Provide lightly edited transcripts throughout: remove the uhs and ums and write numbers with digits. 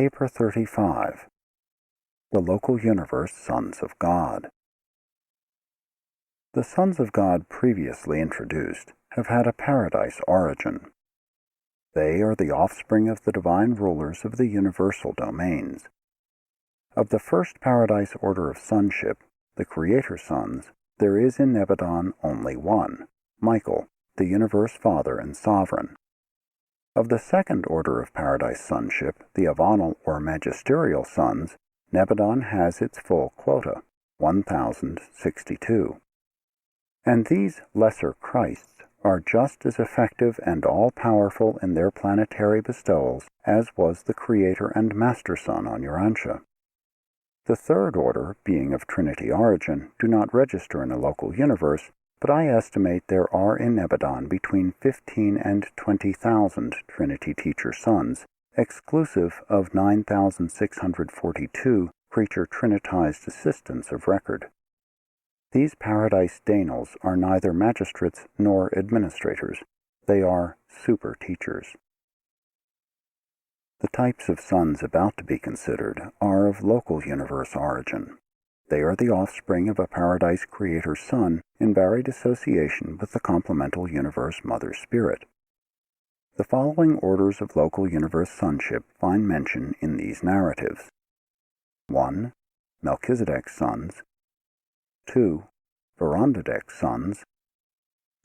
Paper 35. The Local Universe Sons of God. The sons of God previously introduced have had a paradise origin. They are the offspring of the divine rulers of the universal domains. Of the first paradise order of sonship, the Creator sons, there is in Nebadon only one, Michael, the universe father and sovereign. Of the second order of paradise sonship, the Avanal or magisterial sons, Nebadon has its full quota, 1,062. And these lesser Christs are just as effective and all-powerful in their planetary bestowals as was the Creator and Master Son on Urantia. The third order, being of Trinity origin, do not register in a local universe, but I estimate there are in Nebadon between 15 and 20,000 Trinity teacher sons, exclusive of 9,642 creature trinitized assistants of record. These paradise Danals are neither magistrates nor administrators. They are super teachers. The types of sons about to be considered are of local universe origin. They are the offspring of a paradise creator son in varied association with the complemental universe mother spirit. The following orders of local universe sonship find mention in these narratives. 1. Melchizedek's sons. 2. VORONDADEK's sons.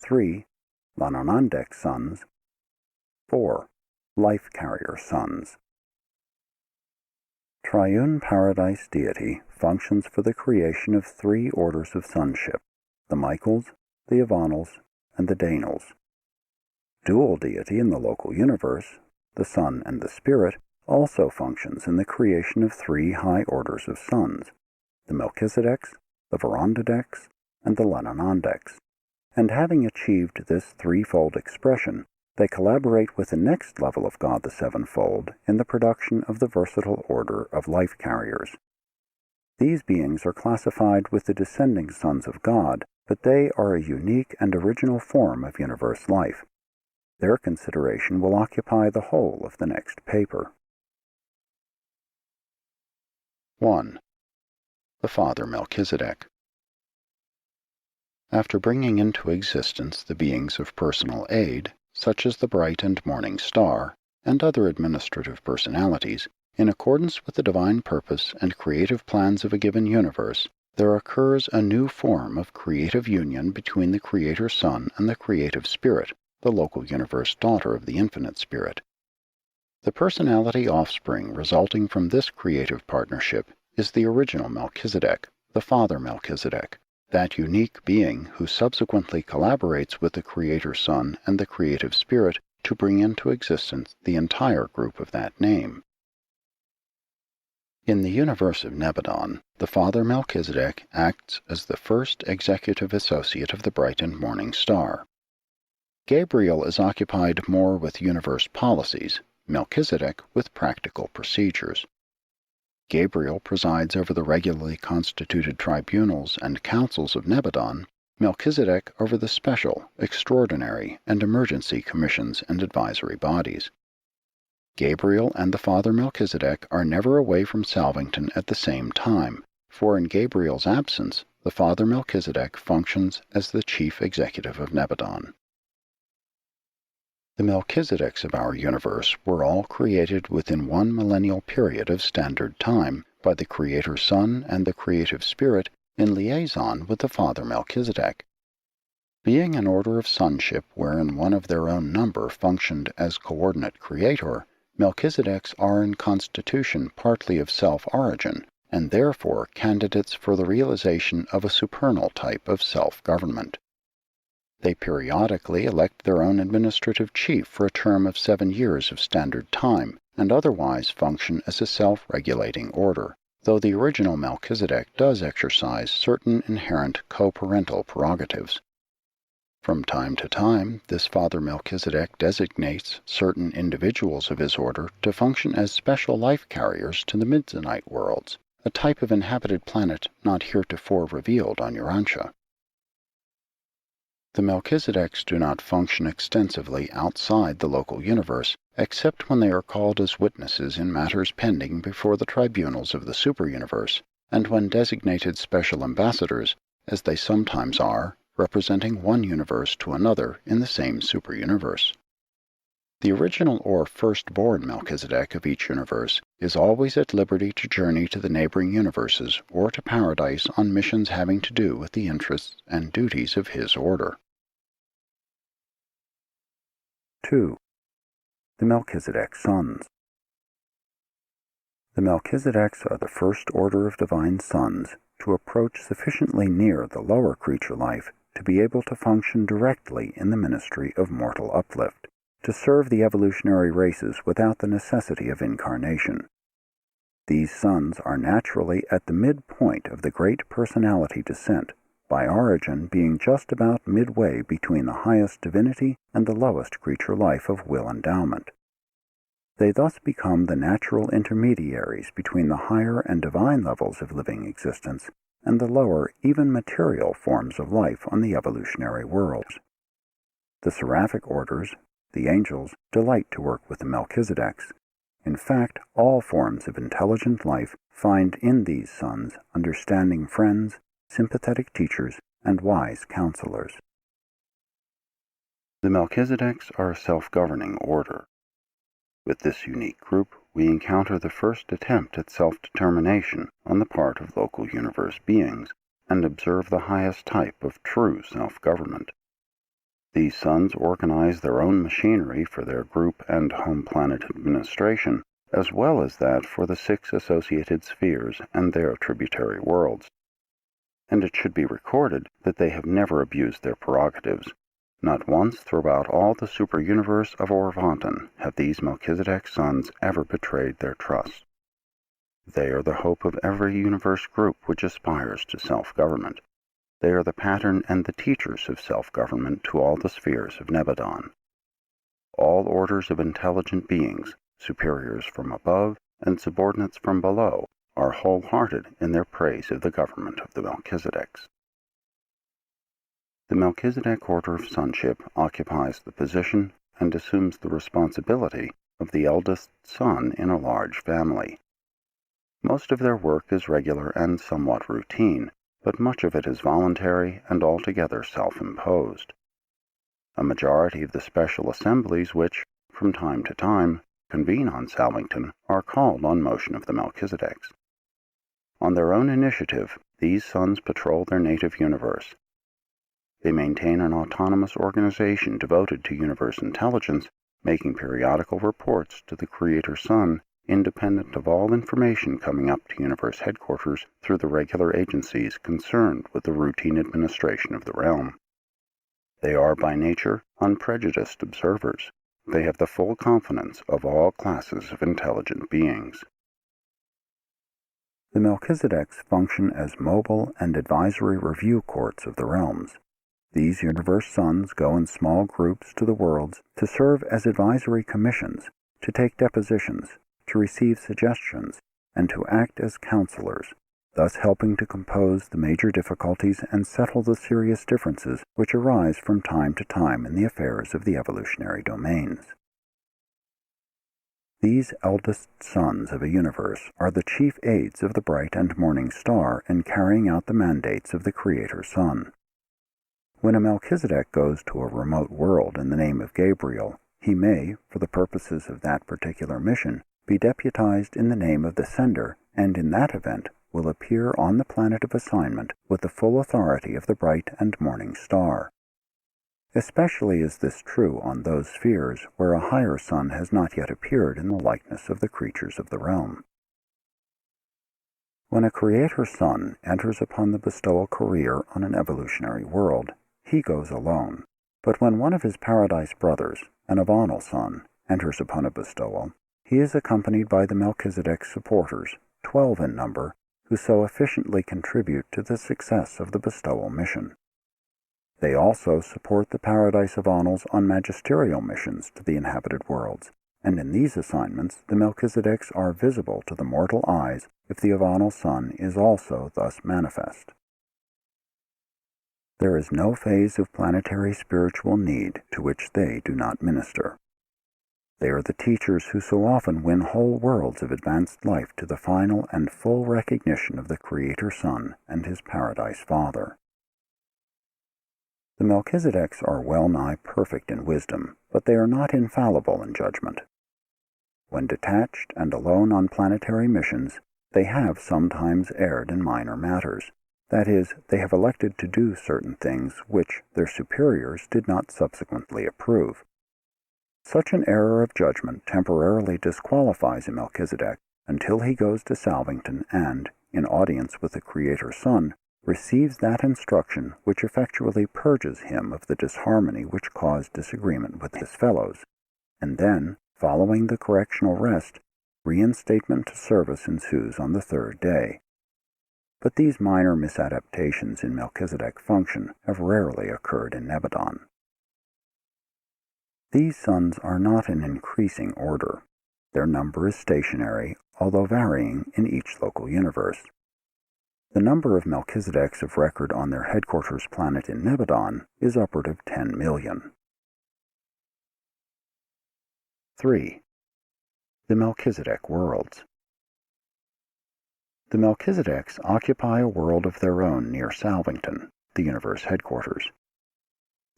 3. LANONANDEK's sons. 4. Life carrier sons. Triune Paradise Deity functions for the creation of three orders of sonship, the Michaels, the Avanals, and the Danals. Dual deity in the local universe, the Son and the Spirit, also functions in the creation of three high orders of sons, the Melchizedeks, the VORONDADEKs, and the LANONANDEKs, and having achieved this threefold expression, they collaborate with the next level of God the Sevenfold in the production of the versatile order of life carriers. These beings are classified with the descending sons of God, but they are a unique and original form of universe life. Their consideration will occupy the whole of the next paper. 1. The Father Melchizedek. After bringing into existence the beings of personal aid, such as the bright and morning star, and other administrative personalities, in accordance with the divine purpose and creative plans of a given universe, there occurs a new form of creative union between the Creator Son and the Creative Spirit, the local universe daughter of the Infinite Spirit. The personality offspring resulting from this creative partnership is the original Melchizedek, the Father Melchizedek, that unique being who subsequently collaborates with the Creator Son and the Creative Spirit to bring into existence the entire group of that name. In the universe of Nebadon, the Father Melchizedek acts as the first executive associate of the bright and morning star. Gabriel is occupied more with universe policies, Melchizedek with practical procedures. Gabriel presides over the regularly constituted tribunals and councils of Nebadon, Melchizedek over the special, extraordinary, and emergency commissions and advisory bodies. Gabriel and the Father Melchizedek are never away from Salvington at the same time, for in Gabriel's absence, the Father Melchizedek functions as the chief executive of Nebadon. The Melchizedeks of our universe were all created within one millennial period of standard time by the Creator Son and the Creative Spirit in liaison with the Father Melchizedek. Being an order of sonship wherein one of their own number functioned as coordinate creator, Melchizedeks are in constitution partly of self-origin, and therefore candidates for the realization of a supernal type of self-government. They periodically elect their own administrative chief for a term of 7 years of standard time, and otherwise function as a self-regulating order, though the original Melchizedek does exercise certain inherent co-parental prerogatives. From time to time, this Father Melchizedek designates certain individuals of his order to function as special life carriers to the Midzanite worlds, a type of inhabited planet not heretofore revealed on Urantia. The Melchizedeks do not function extensively outside the local universe, except when they are called as witnesses in matters pending before the tribunals of the superuniverse, and when designated special ambassadors, as they sometimes are, representing one universe to another in the same superuniverse. The original or firstborn Melchizedek of each universe is always at liberty to journey to the neighboring universes or to paradise on missions having to do with the interests and duties of his order. 2. The Melchizedek Sons. The Melchizedeks are the first order of divine sons to approach sufficiently near the lower creature life to be able to function directly in the ministry of mortal uplift, to serve the evolutionary races without the necessity of incarnation. These sons are naturally at the midpoint of the great personality descent, by origin being just about midway between the highest divinity and the lowest creature life of will endowment. They thus become the natural intermediaries between the higher and divine levels of living existence and the lower, even material forms of life on the evolutionary worlds. The seraphic orders, the angels, delight to work with the Melchizedeks. In fact, all forms of intelligent life find in these sons understanding friends, sympathetic teachers, and wise counselors. The Melchizedeks are a self-governing order. With this unique group, we encounter the first attempt at self-determination on the part of local universe beings, and observe the highest type of true self-government. These sons organize their own machinery for their group and home planet administration, as well as that for the 6 associated spheres and their tributary worlds. And it should be recorded that they have never abused their prerogatives. Not once throughout all the super-universe of Orvanton have these Melchizedek sons ever betrayed their trust. They are the hope of every universe group which aspires to self-government. They are the pattern and the teachers of self-government to all the spheres of Nebadon. All orders of intelligent beings, superiors from above and subordinates from below, are wholehearted in their praise of the government of the Melchizedeks. The Melchizedek order of sonship occupies the position and assumes the responsibility of the eldest son in a large family. Most of their work is regular and somewhat routine, but much of it is voluntary and altogether self-imposed. A majority of the special assemblies which, from time to time, convene on Salvington are called on motion of the Melchizedeks. On their own initiative, these sons patrol their native universe. They maintain an autonomous organization devoted to universe intelligence, making periodical reports to the Creator Sun, independent of all information coming up to universe headquarters through the regular agencies concerned with the routine administration of the realm. They are by nature unprejudiced observers. They have the full confidence of all classes of intelligent beings. The Melchizedeks function as mobile and advisory review courts of the realms. These universe sons go in small groups to the worlds to serve as advisory commissions, to take depositions, to receive suggestions, and to act as counselors, thus helping to compose the major difficulties and settle the serious differences which arise from time to time in the affairs of the evolutionary domains. These eldest sons of a universe are the chief aides of the bright and morning star in carrying out the mandates of the Creator Sun. When a Melchizedek goes to a remote world in the name of Gabriel, he may, for the purposes of that particular mission, be deputized in the name of the sender, and in that event will appear on the planet of assignment with the full authority of the bright and morning star. Especially is this true on those spheres where a higher sun has not yet appeared in the likeness of the creatures of the realm. When a Creator Sun enters upon the bestowal career on an evolutionary world, he goes alone. But when one of his paradise brothers, an Avanal Sun, enters upon a bestowal, he is accompanied by the Melchizedek supporters, 12 in number, who so efficiently contribute to the success of the bestowal mission. They also support the paradise Avanals on magisterial missions to the inhabited worlds, and in these assignments the Melchizedeks are visible to the mortal eyes if the Avanal Sun is also thus manifest. There is no phase of planetary spiritual need to which they do not minister. They are the teachers who so often win whole worlds of advanced life to the final and full recognition of the Creator Son and His Paradise Father. The Melchizedeks are well-nigh perfect in wisdom, but they are not infallible in judgment. When detached and alone on planetary missions, they have sometimes erred in minor matters. That is, they have elected to do certain things which their superiors did not subsequently approve. Such an error of judgment temporarily disqualifies a Melchizedek until he goes to Salvington and, in audience with the Creator Son, receives that instruction which effectually purges him of the disharmony which caused disagreement with his fellows, and then, following the correctional rest, reinstatement to service ensues on the third day. But these minor misadaptations in Melchizedek function have rarely occurred in Nebadon. These sons are not in increasing order. Their number is stationary, although varying in each local universe. The number of Melchizedeks of record on their headquarters planet in Nebadon is upward of 10 million. 3. The Melchizedek Worlds. The Melchizedeks occupy a world of their own near Salvington, the universe headquarters.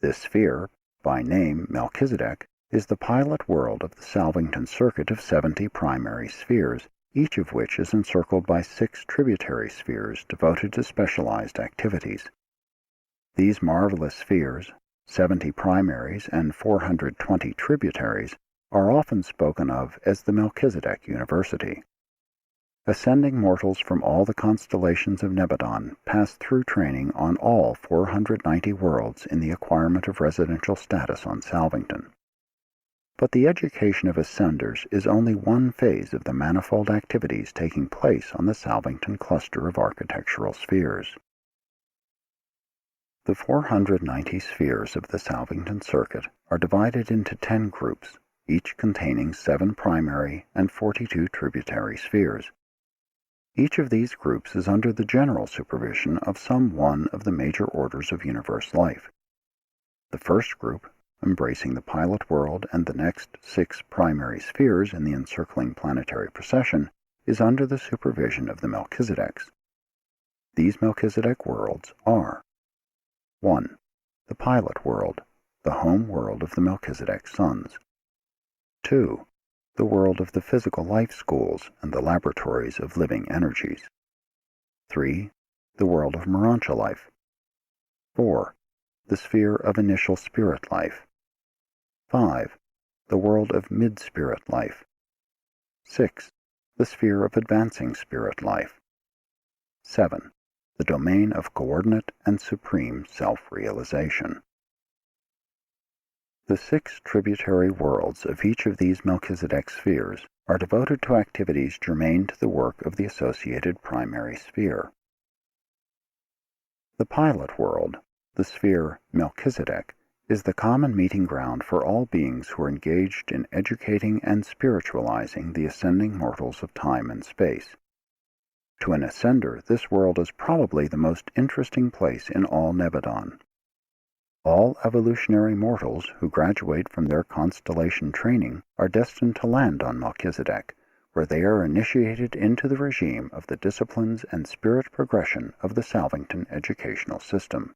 This sphere, by name Melchizedek, is the pilot world of the Salvington circuit of 70 primary spheres, each of which is encircled by 6 tributary spheres devoted to specialized activities. These marvelous spheres, 70 primaries and 420 tributaries, are often spoken of as the Melchizedek University. Ascending mortals from all the constellations of Nebadon pass through training on all 490 worlds in the acquirement of residential status on Salvington. But the education of ascenders is only one phase of the manifold activities taking place on the Salvington cluster of architectural spheres. The 490 spheres of the Salvington circuit are divided into 10 groups, each containing 7 primary and 42 tributary spheres. Each of these groups is under the general supervision of some one of the major orders of universe life. The first group, embracing the pilot world and the next 6 primary spheres in the encircling planetary procession, is under the supervision of the Melchizedeks. These Melchizedek worlds are: 1. The pilot world, the home world of the Melchizedek sons. 2. The world of the physical life schools and the laboratories of living energies. 3. The world of Urantia life. 4. The sphere of initial spirit life. 5. The world of mid-spirit life. 6. The sphere of advancing spirit life. 7. The domain of coordinate and supreme self-realization. The 6 tributary worlds of each of these Melchizedek spheres are devoted to activities germane to the work of the associated primary sphere. The pilot world, the sphere Melchizedek, is the common meeting ground for all beings who are engaged in educating and spiritualizing the ascending mortals of time and space. To an ascender, this world is probably the most interesting place in all Nebadon. All evolutionary mortals who graduate from their constellation training are destined to land on Melchizedek, where they are initiated into the regime of the disciplines and spirit progression of the Salvington educational system.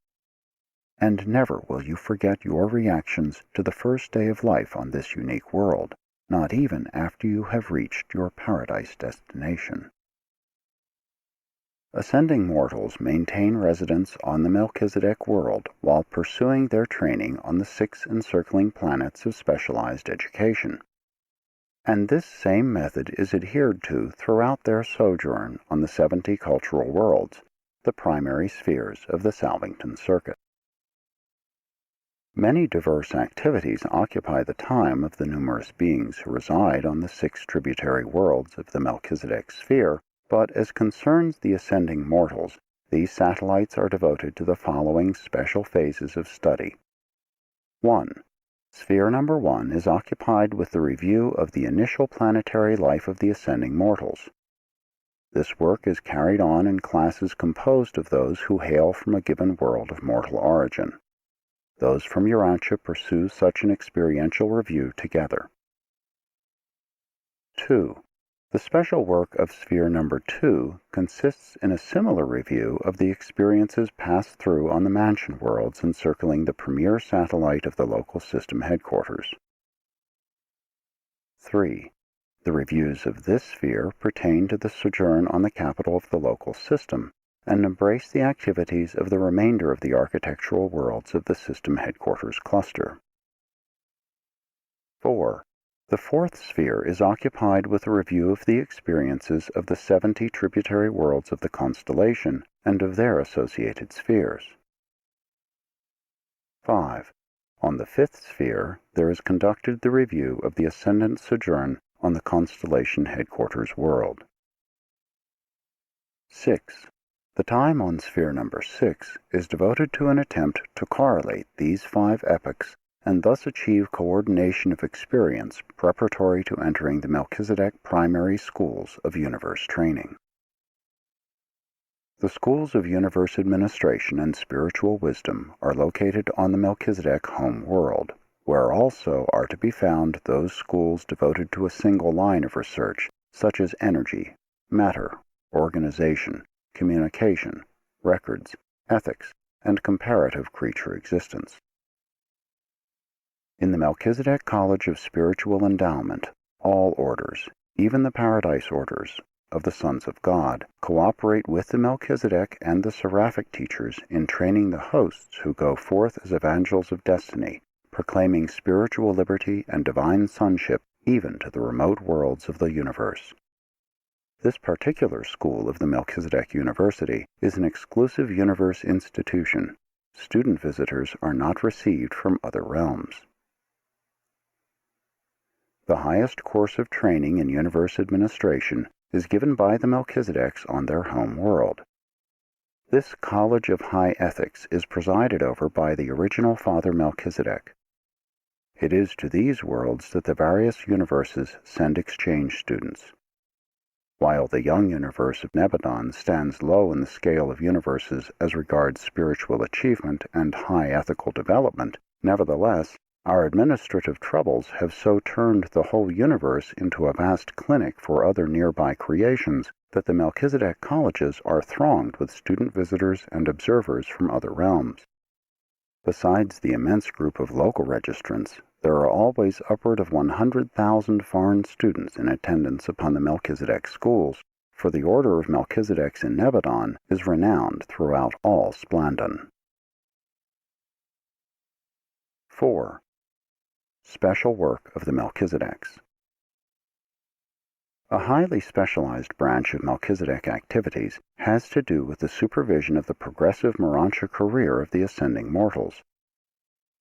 And never will you forget your reactions to the first day of life on this unique world, not even after you have reached your paradise destination. Ascending mortals maintain residence on the Melchizedek world while pursuing their training on the 6 encircling planets of specialized education. And this same method is adhered to throughout their sojourn on the 70 cultural worlds, the primary spheres of the Salvington circuit. Many diverse activities occupy the time of the numerous beings who reside on the 6 tributary worlds of the Melchizedek sphere, but as concerns the ascending mortals, these satellites are devoted to the following special phases of study. 1. Sphere number 1 is occupied with the review of the initial planetary life of the ascending mortals. This work is carried on in classes composed of those who hail from a given world of mortal origin. Those from Urantia pursue such an experiential review together. 2. The special work of Sphere Number 2 consists in a similar review of the experiences passed through on the mansion worlds encircling the premier satellite of the local system headquarters. 3. The reviews of this sphere pertain to the sojourn on the capital of the local system and embrace the activities of the remainder of the architectural worlds of the system headquarters cluster. 4. The fourth sphere is occupied with a review of the experiences of the 70 tributary worlds of the constellation and of their associated spheres. 5. On the fifth sphere, there is conducted the review of the ascendant sojourn on the constellation headquarters world. 6. The time on Sphere Number 6 is devoted to an attempt to correlate these 5 epochs and thus achieve coordination of experience preparatory to entering the Melchizedek primary schools of universe training. The schools of universe administration and spiritual wisdom are located on the Melchizedek home world, where also are to be found those schools devoted to a single line of research, such as energy, matter, organization, communication, records, ethics, and comparative creature existence. In the Melchizedek College of Spiritual Endowment, all orders, even the Paradise orders of the Sons of God, cooperate with the Melchizedek and the Seraphic teachers in training the hosts who go forth as evangels of destiny, proclaiming spiritual liberty and divine sonship even to the remote worlds of the universe. This particular school of the Melchizedek University is an exclusive universe institution. Student visitors are not received from other realms. The highest course of training in universe administration is given by the Melchizedeks on their home world. This College of High Ethics is presided over by the original Father Melchizedek. It is to these worlds that the various universes send exchange students. While the young universe of Nebadon stands low in the scale of universes as regards spiritual achievement and high ethical development, nevertheless, our administrative troubles have so turned the whole universe into a vast clinic for other nearby creations that the Melchizedek colleges are thronged with student visitors and observers from other realms. Besides the immense group of local registrants, there are always upward of 100,000 foreign students in attendance upon the Melchizedek schools, for the order of Melchizedeks in Nebadon is renowned throughout all Splandon. 4. Special work of the Melchizedeks. A highly specialized branch of Melchizedek activities has to do with the supervision of the progressive Morontia career of the ascending mortals.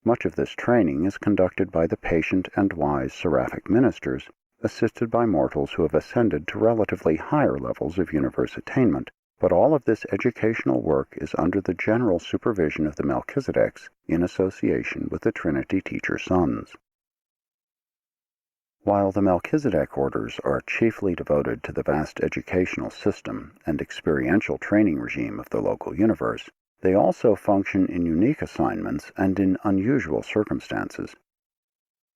Much of this training is conducted by the patient and wise seraphic ministers, assisted by mortals who have ascended to relatively higher levels of universe attainment, but all of this educational work is under the general supervision of the Melchizedeks in association with the Trinity Teacher Sons. While the Melchizedek orders are chiefly devoted to the vast educational system and experiential training regime of the local universe, they also function in unique assignments and in unusual circumstances.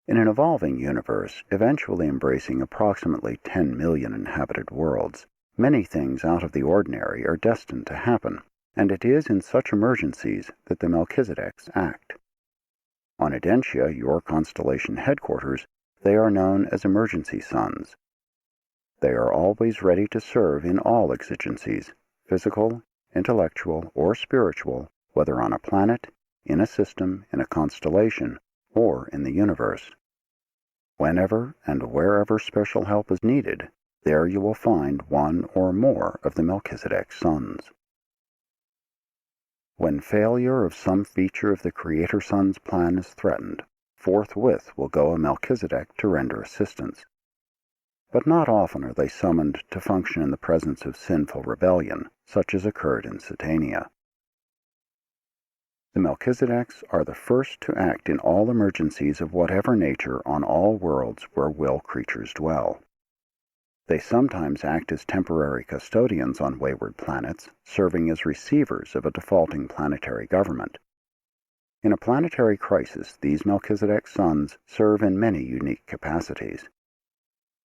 In an evolving universe, eventually embracing approximately 10 million inhabited worlds, many things out of the ordinary are destined to happen, and it is in such emergencies that the Melchizedeks act. On Urantia, your constellation headquarters, they are known as emergency sons. They are always ready to serve in all exigencies, physical, intellectual, or spiritual, whether on a planet, in a system, in a constellation, or in the universe. Whenever and wherever special help is needed, there you will find one or more of the Melchizedek sons. When failure of some feature of the Creator Son's plan is threatened, forthwith will go a Melchizedek to render assistance. But not often are they summoned to function in the presence of sinful rebellion, such as occurred in Satania. The Melchizedeks are the first to act in all emergencies of whatever nature on all worlds where will creatures dwell. They sometimes act as temporary custodians on wayward planets, serving as receivers of a defaulting planetary government. In a planetary crisis, these Melchizedek sons serve in many unique capacities.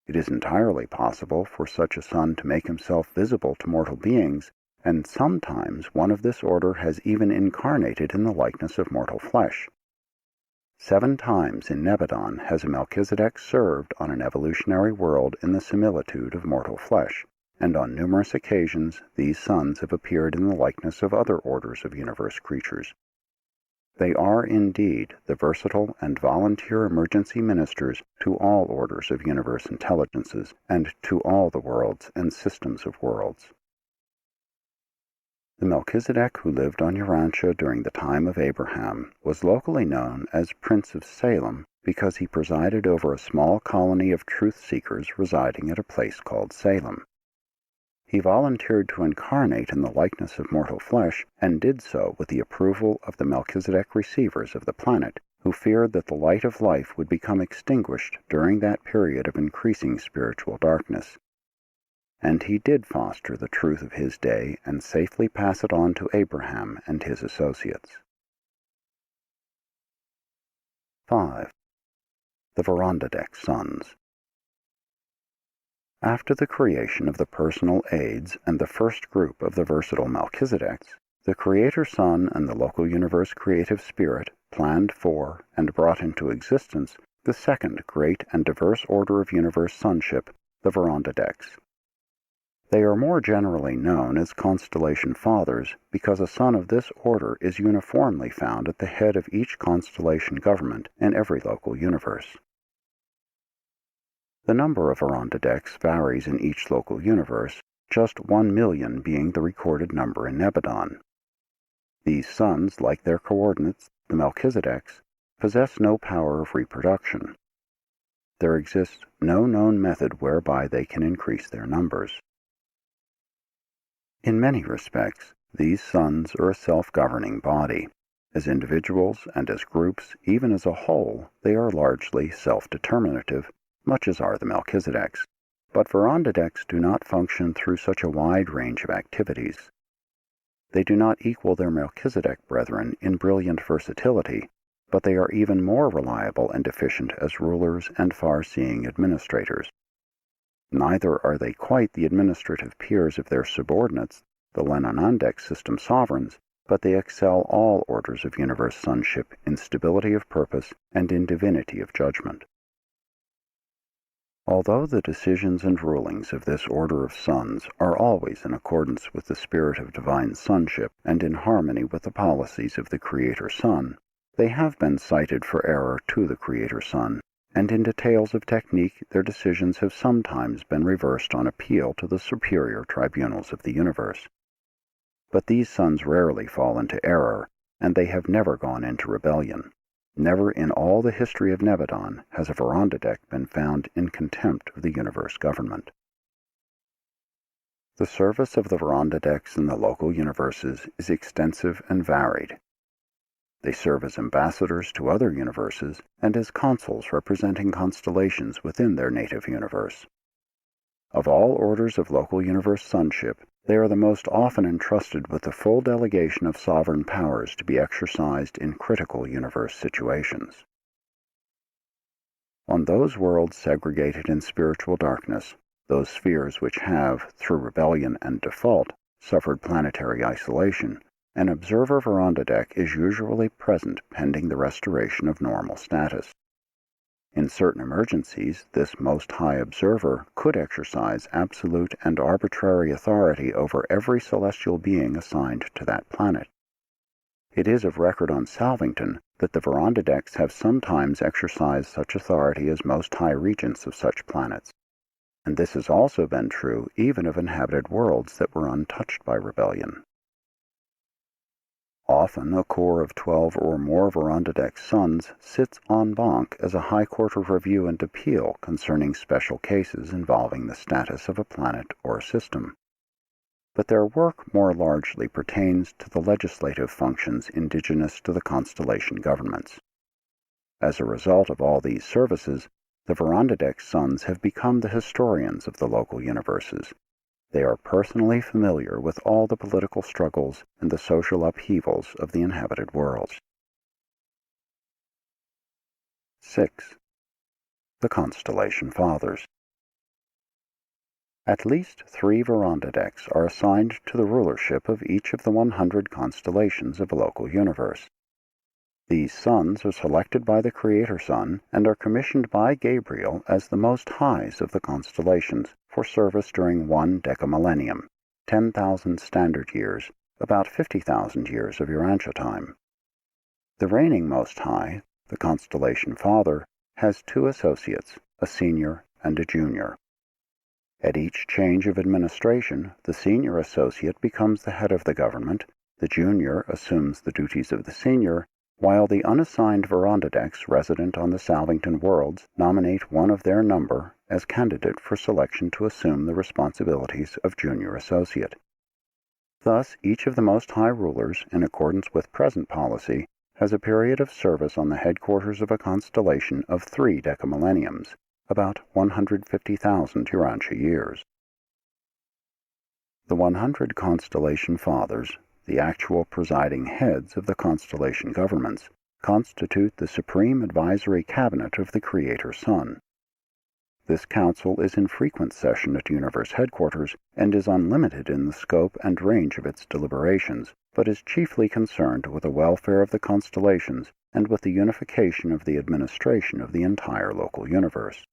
It is entirely possible for such a son to make himself visible to mortal beings, and sometimes one of this order has even incarnated in the likeness of mortal flesh. 7 times in Nebadon has a Melchizedek served on an evolutionary world in the similitude of mortal flesh, and on numerous occasions these sons have appeared in the likeness of other orders of universe creatures. They are indeed the versatile and volunteer emergency ministers to all orders of universe intelligences and to all the worlds and systems of worlds. The Melchizedek who lived on Urantia during the time of Abraham was locally known as Prince of Salem because he presided over a small colony of truth-seekers residing at a place called Salem. He volunteered to incarnate in the likeness of mortal flesh, and did so with the approval of the Melchizedek receivers of the planet, who feared that the light of life would become extinguished during that period of increasing spiritual darkness. And he did foster the truth of his day and safely pass it on to Abraham and his associates. 5. The VORONDADEK sons. After the creation of the personal aids and the first group of the versatile Melchizedeks, the Creator Son and the local universe creative spirit planned for and brought into existence the second great and diverse order of universe sonship, the VORONDADEKs. They are more generally known as constellation fathers because a son of this order is uniformly found at the head of each constellation government in every local universe. The number of VORONDADEKs varies in each local universe, just 1 million being the recorded number in Nebadon. These sons, like their coordinates, the Melchizedeks, possess no power of reproduction. There exists no known method whereby they can increase their numbers. In many respects, these sons are a self-governing body. As individuals and as groups, even as a whole, they are largely self-determinative, much as are the Melchizedeks. But VORONDADEKs do not function through such a wide range of activities. They do not equal their Melchizedek brethren in brilliant versatility, but they are even more reliable and efficient as rulers and far-seeing administrators. Neither are they quite the administrative peers of their subordinates, the LANONANDEK system sovereigns, but they excel all orders of universe sonship in stability of purpose and in divinity of judgment. Although the decisions and rulings of this order of sons are always in accordance with the spirit of divine sonship and in harmony with the policies of the Creator Son, they have been cited for error to the Creator Son, and in details of technique their decisions have sometimes been reversed on appeal to the superior tribunals of the universe. But these sons rarely fall into error, and they have never gone into rebellion. Never in all the history of Nebadon has a VORONDADEK been found in contempt of the universe government. The service of the VORONDADEKs in the local universes is extensive and varied. They serve as ambassadors to other universes and as consuls representing constellations within their native universe. Of all orders of local universe sonship, they are the most often entrusted with the full delegation of sovereign powers to be exercised in critical universe situations. On those worlds segregated in spiritual darkness, those spheres which have, through rebellion and default, suffered planetary isolation, an observer VORONDADEK is usually present pending the restoration of normal status. In certain emergencies, this Most High Observer could exercise absolute and arbitrary authority over every celestial being assigned to that planet. It is of record on Salvington that the VORONDADEKs have sometimes exercised such authority as Most High Regents of such planets, and this has also been true even of inhabited worlds that were untouched by rebellion. Often a corps of 12 or more VORONDADEK sons sits en banc as a high court of review and appeal concerning special cases involving the status of a planet or system. But their work more largely pertains to the legislative functions indigenous to the constellation governments. As a result of all these services, The VORONDADEK sons have become the historians of the local universes. They are personally familiar with all the political struggles and the social upheavals of the inhabited worlds. 6. The Constellation Fathers. At least 3 VORONDADEKs are assigned to the rulership of each of the 100 constellations of a local universe. These sons are selected by the Creator Sun and are commissioned by Gabriel as the Most Highs of the constellations for service during 1 decamillennium, 10,000 standard years, about 50,000 years of Urantia time. The reigning Most High, the Constellation Father, has 2 associates, a senior and a junior. At each change of administration, the senior associate becomes the head of the government, the junior assumes the duties of the senior, while the unassigned VORONDADEKs resident on the Salvington worlds nominate one of their number as candidate for selection to assume the responsibilities of junior associate. Thus, each of the Most High rulers, in accordance with present policy, has a period of service on the headquarters of a constellation of 3 decamillenniums, about 150,000 Urantia years. The 100 Constellation Fathers, the actual presiding heads of the constellation governments, constitute the Supreme Advisory Cabinet of the Creator Sun. This council is in frequent session at universe headquarters and is unlimited in the scope and range of its deliberations, but is chiefly concerned with the welfare of the constellations and with the unification of the administration of the entire local universe.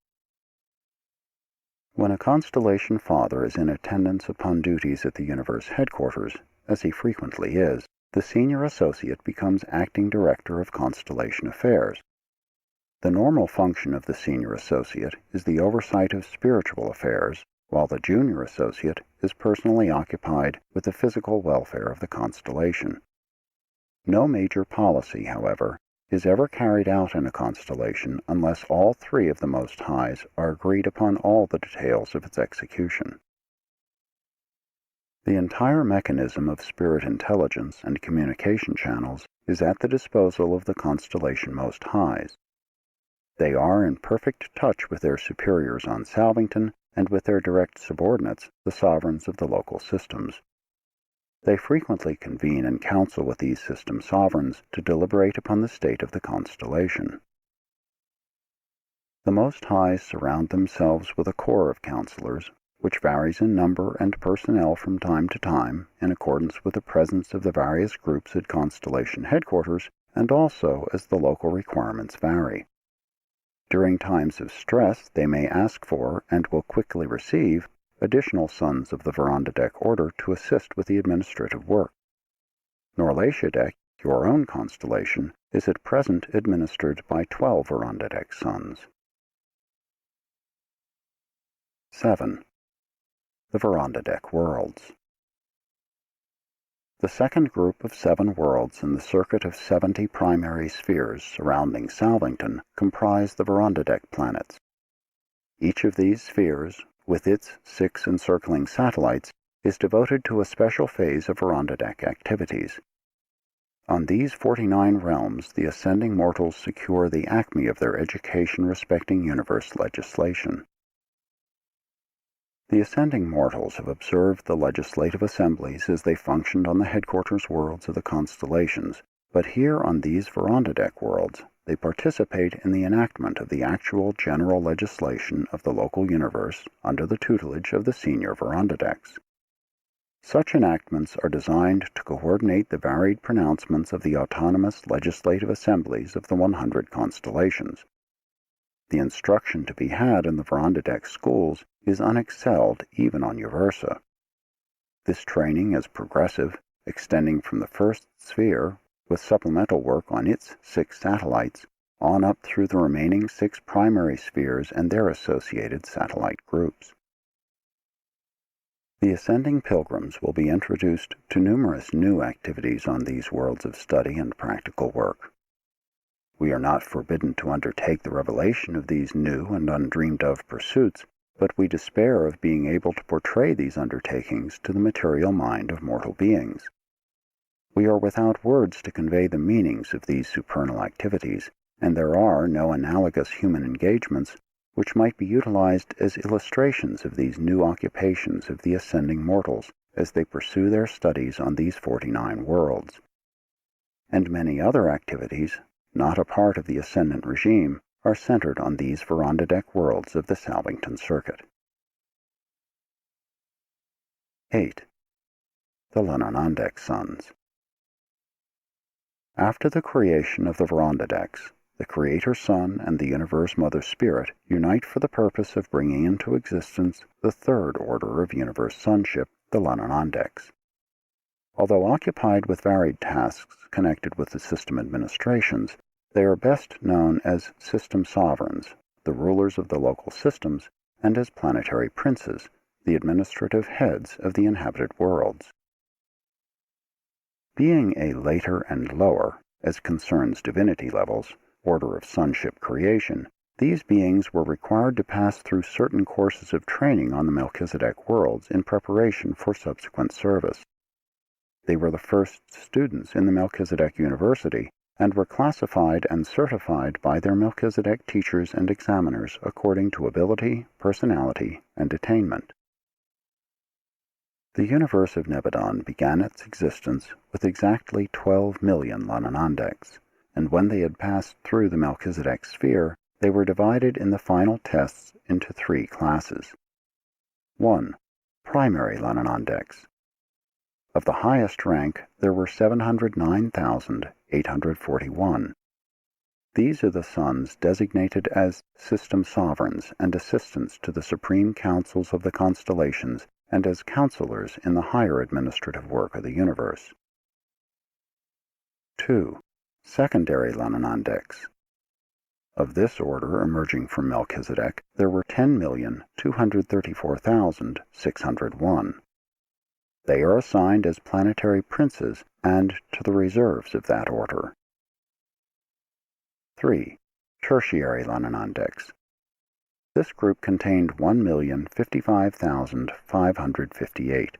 When a constellation father is in attendance upon duties at the universe headquarters, as he frequently is, the senior associate becomes acting director of constellation affairs. The normal function of the senior associate is the oversight of spiritual affairs, while the junior associate is personally occupied with the physical welfare of the constellation. No major policy, however, is ever carried out in a constellation unless all 3 of the Most Highs are agreed upon all the details of its execution. The entire mechanism of spirit intelligence and communication channels is at the disposal of the constellation Most Highs. They are in perfect touch with their superiors on Salvington and with their direct subordinates, the sovereigns of the local systems. They frequently convene in council with these system sovereigns to deliberate upon the state of the constellation. The Most Highs surround themselves with a corps of counselors, which varies in number and personnel from time to time in accordance with the presence of the various groups at constellation headquarters and also as the local requirements vary. During times of stress, they may ask for, and will quickly receive, additional sons of the VORONDADEK order to assist with the administrative work. MELCHIZEDEK, your own constellation, is at present administered by 12 VORONDADEK sons. 7. The VORONDADEK worlds. The second group of 7 worlds in the circuit of 70 primary spheres surrounding Salvington comprise the VORONDADEK planets. Each of these spheres, with its 6 encircling satellites, is devoted to a special phase of VORONDADEK activities. On these 49 realms, the ascending mortals secure the acme of their education respecting universe legislation. The ascending mortals have observed the legislative assemblies as they functioned on the headquarters worlds of the constellations, but here on these VORONDADEK worlds, they participate in the enactment of the actual general legislation of the local universe under the tutelage of the senior VORONDADEKs. Such enactments are designed to coordinate the varied pronouncements of the autonomous legislative assemblies of the 100 constellations. The instruction to be had in the VORONDADEK schools is unexcelled even on Uversa. This training is progressive, extending from the first sphere, with supplemental work on its 6 satellites, on up through the remaining 6 primary spheres and their associated satellite groups. The ascending pilgrims will be introduced to numerous new activities on these worlds of study and practical work. We are not forbidden to undertake the revelation of these new and undreamed-of pursuits, but we despair of being able to portray these undertakings to the material mind of mortal beings. We are without words to convey the meanings of these supernal activities, and there are no analogous human engagements which might be utilized as illustrations of these new occupations of the ascending mortals as they pursue their studies on these 49 worlds. And many other activities, not a part of the ascendant regime, are centered on these VORONDADEK worlds of the Salvington Circuit. 8. The LANONANDEK Sons. After the creation of the VORONDADEKs, the Creator Son and the Universe Mother Spirit unite for the purpose of bringing into existence the third order of universe sonship, the LANONANDEKs. Although occupied with varied tasks connected with the system administrations, they are best known as system sovereigns, the rulers of the local systems, and as planetary princes, the administrative heads of the inhabited worlds. Being a later and lower, as concerns divinity levels, order of sonship creation, these beings were required to pass through certain courses of training on the Melchizedek worlds in preparation for subsequent service. They were the first students in the Melchizedek University and were classified and certified by their Melchizedek teachers and examiners according to ability, personality, and attainment. The universe of Nebadon began its existence with exactly 12 million LANONANDEKs, and when they had passed through the Melchizedek sphere, they were divided in the final tests into 3 classes. 1. Primary LANONANDEKs. Of the highest rank, there were 709,841. These are the sons designated as system sovereigns and assistants to the supreme councils of the constellations and as counselors in the higher administrative work of the universe. 2. Secondary LANONANDEKs. Of this order emerging from Melchizedek, there were 10,234,601. They are assigned as planetary princes and to the reserves of that order. 3. Tertiary LANONANDEKs. This group contained 1,055,558.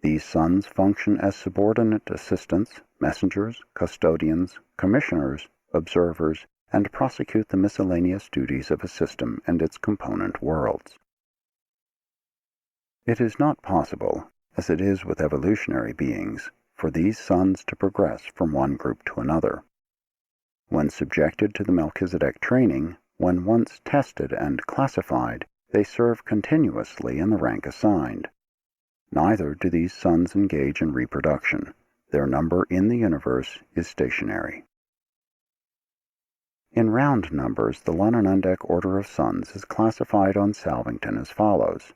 These sons function as subordinate assistants, messengers, custodians, commissioners, observers, and prosecute the miscellaneous duties of a system and its component worlds. It is not possible, as it is with evolutionary beings, for these sons to progress from one group to another. When subjected to the Melchizedek training, when once tested and classified, they serve continuously in the rank assigned. Neither do these sons engage in reproduction. Their number in the universe is stationary. In round numbers, the LANONANDEK order of sons is classified on Salvington as follows: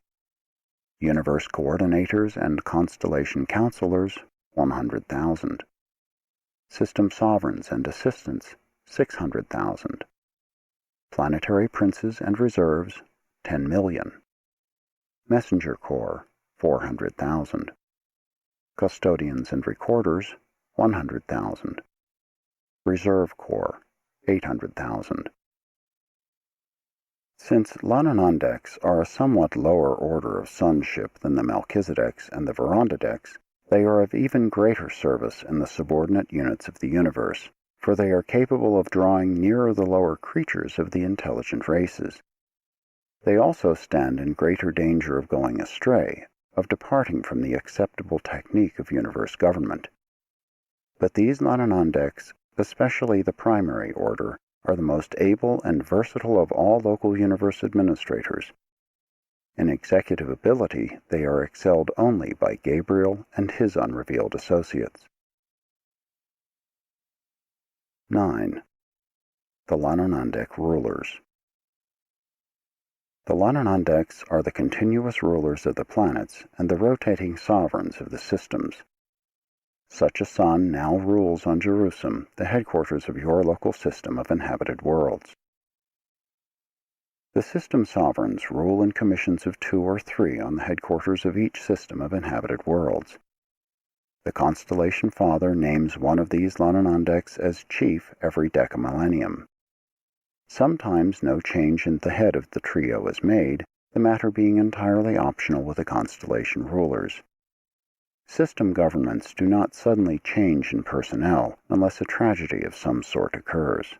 Universe coordinators and constellation counselors, 100,000. System sovereigns and assistants, 600,000. Planetary princes and reserves, 10 million. Messenger corps, 400,000. Custodians and recorders, 100,000. Reserve corps, 800,000. Since LANONANDEKs are a somewhat lower order of sonship than the Melchizedeks and the VORONDADEKs, they are of even greater service in the subordinate units of the universe, for they are capable of drawing nearer the lower creatures of the intelligent races. They also stand in greater danger of going astray, of departing from the acceptable technique of universe government. But these LANONANDEKs, especially the primary order, are the most able and versatile of all local universe administrators. In executive ability, they are excelled only by Gabriel and his unrevealed associates. 9. The LANONANDEK Rulers. The LANONANDEKs are the continuous rulers of the planets and the rotating sovereigns of the systems. Such a son now rules on Jerusalem, the headquarters of your local system of inhabited worlds. The system sovereigns rule in commissions of 2 or 3 on the headquarters of each system of inhabited worlds. The constellation father names one of these LANONANDEKs as chief every decamillennium. Sometimes no change in the head of the trio is made, the matter being entirely optional with the constellation rulers. System governments do not suddenly change in personnel unless a tragedy of some sort occurs.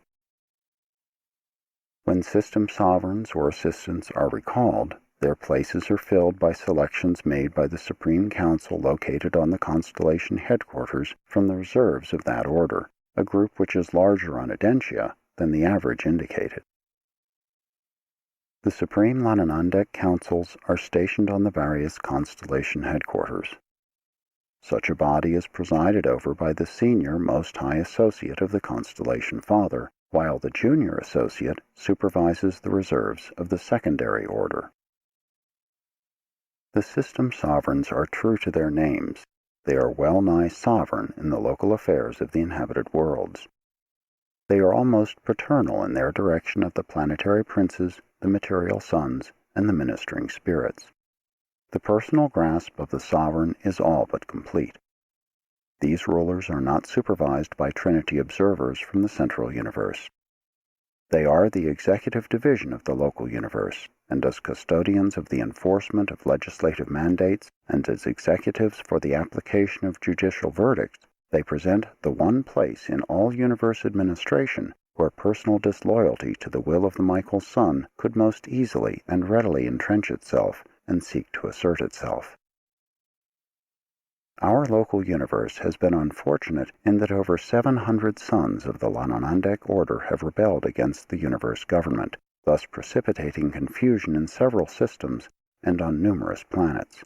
When system sovereigns or assistants are recalled, their places are filled by selections made by the Supreme Council located on the Constellation headquarters from the reserves of that order, a group which is larger on Urantia than the average indicated. The Supreme LANONANDEK Councils are stationed on the various Constellation headquarters. Such a body is presided over by the senior Most High Associate of the Constellation Father, while the junior associate supervises the reserves of the secondary order. The system sovereigns are true to their names. They are well-nigh sovereign in the local affairs of the inhabited worlds. They are almost paternal in their direction of the planetary princes, the material sons, and the ministering spirits. The personal grasp of the sovereign is all but complete. These rulers are not supervised by Trinity observers from the central universe. They are the executive division of the local universe, and as custodians of the enforcement of legislative mandates and as executives for the application of judicial verdicts, they present the one place in all universe administration where personal disloyalty to the will of the Michael Sun could most easily and readily entrench itself and seek to assert itself. Our local universe has been unfortunate in that over 700 sons of the LANONANDEK order have rebelled against the universe government, thus precipitating confusion in several systems and on numerous planets.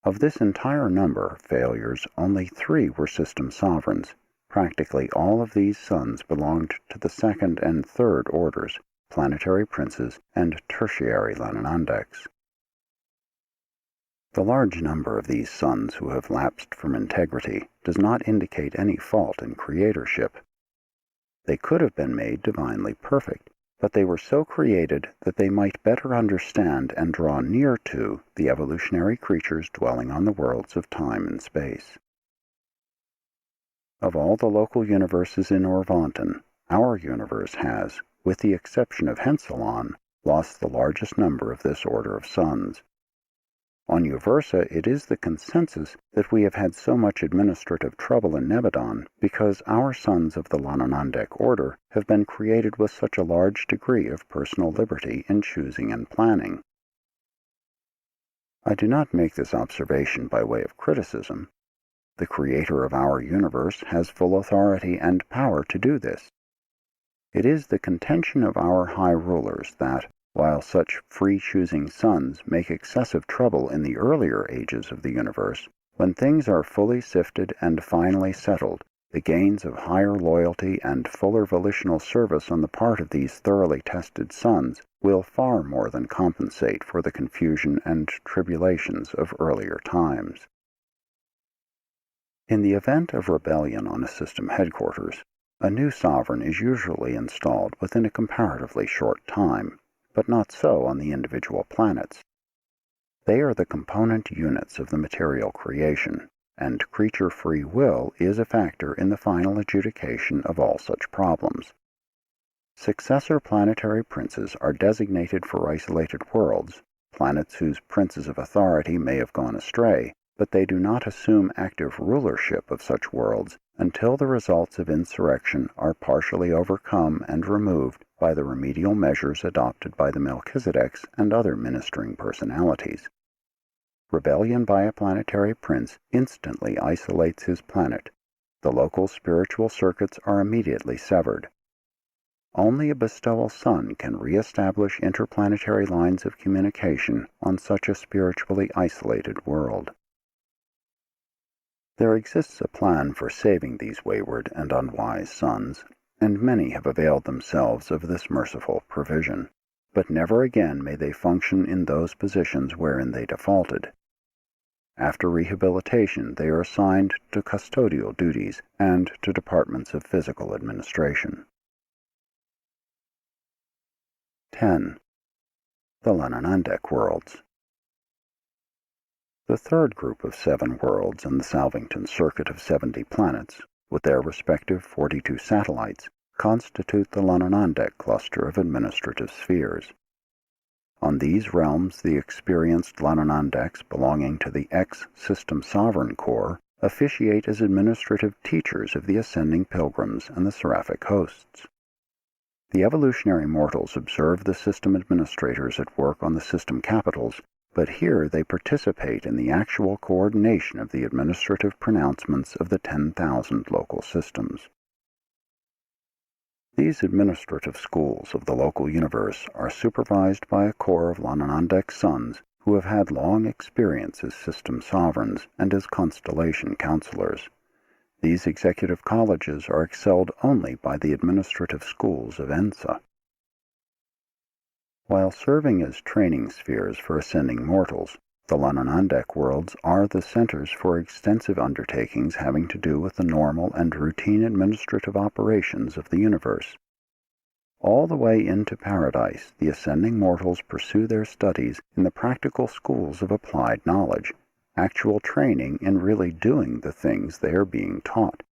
Of this entire number of failures, only 3 were system sovereigns. Practically all of these sons belonged to the second and third orders, planetary princes and tertiary LANONANDEKs. The large number of these sons who have lapsed from integrity does not indicate any fault in creatorship. They could have been made divinely perfect, but they were so created that they might better understand and draw near to the evolutionary creatures dwelling on the worlds of time and space. Of all the local universes in Orvanton, our universe has, with the exception of Henselon, lost the largest number of this order of sons. On Uversa, it is the consensus that we have had so much administrative trouble in Nebadon because our sons of the LANONANDEK order have been created with such a large degree of personal liberty in choosing and planning. I do not make this observation by way of criticism. The creator of our universe has full authority and power to do this. It is the contention of our high rulers that, while such free-choosing sons make excessive trouble in the earlier ages of the universe, when things are fully sifted and finally settled, the gains of higher loyalty and fuller volitional service on the part of these thoroughly tested sons will far more than compensate for the confusion and tribulations of earlier times. In the event of rebellion on a system headquarters, a new sovereign is usually installed within a comparatively short time, but not so on the individual planets. They are the component units of the material creation, and creature free will is a factor in the final adjudication of all such problems. Successor planetary princes are designated for isolated worlds, planets whose princes of authority may have gone astray, but they do not assume active rulership of such worlds until the results of insurrection are partially overcome and removed by the remedial measures adopted by the MELCHIZEDEKs and other ministering personalities. Rebellion by a planetary prince instantly isolates his planet. The local spiritual circuits are immediately severed. Only a bestowal sun can re-establish interplanetary lines of communication on such a spiritually isolated world. There exists a plan for saving these wayward and unwise sons, and many have availed themselves of this merciful provision. But never again may they function in those positions wherein they defaulted. After rehabilitation, they are assigned to custodial duties and to departments of physical administration. 10. The LANONANDEK worlds. The third group of 7 worlds in the Salvington circuit of 70 planets, with their respective 42 satellites, constitute the LANONANDEK cluster of administrative spheres. On these realms, the experienced LANONANDEKs belonging to the X-System Sovereign Corps officiate as administrative teachers of the ascending pilgrims and the seraphic hosts. The evolutionary mortals observe the system administrators at work on the system capitals, but here they participate in the actual coordination of the administrative pronouncements of the 10,000 local systems. These administrative schools of the local universe are supervised by a corps of LANONANDEK sons who have had long experience as system sovereigns and as constellation counselors. These executive colleges are excelled only by the administrative schools of ENSA. While serving as training spheres for ascending mortals, the LANONANDEK worlds are the centers for extensive undertakings having to do with the normal and routine administrative operations of the universe. All the way into paradise, the ascending mortals pursue their studies in the practical schools of applied knowledge, actual training in really doing the things they are being taught.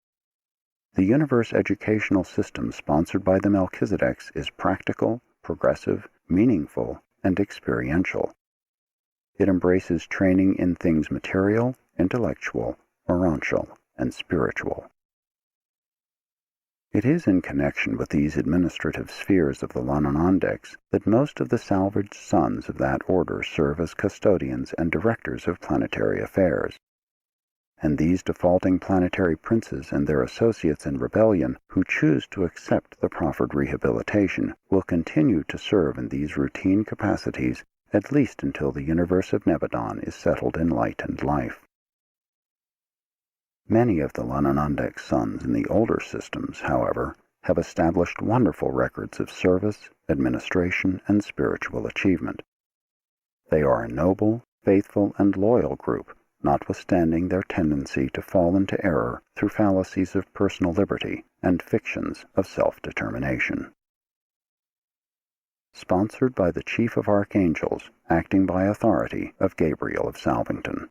The universe educational system sponsored by the Melchizedeks is practical, progressive, meaningful, and experiential. It embraces training in things material, intellectual, morontial, and spiritual. It is in connection with these administrative spheres of the LANONANDEKs that most of the salvaged sons of that order serve as custodians and directors of planetary affairs. And these defaulting planetary princes and their associates in rebellion who choose to accept the proffered rehabilitation will continue to serve in these routine capacities at least until the universe of Nebadon is settled in light and life. Many of the LANONANDEK sons in the older systems, however, have established wonderful records of service, administration, and spiritual achievement. They are a noble, faithful, and loyal group, notwithstanding their tendency to fall into error through fallacies of personal liberty and fictions of self-determination. Sponsored by the Chief of Archangels, acting by authority of Gabriel of Salvington.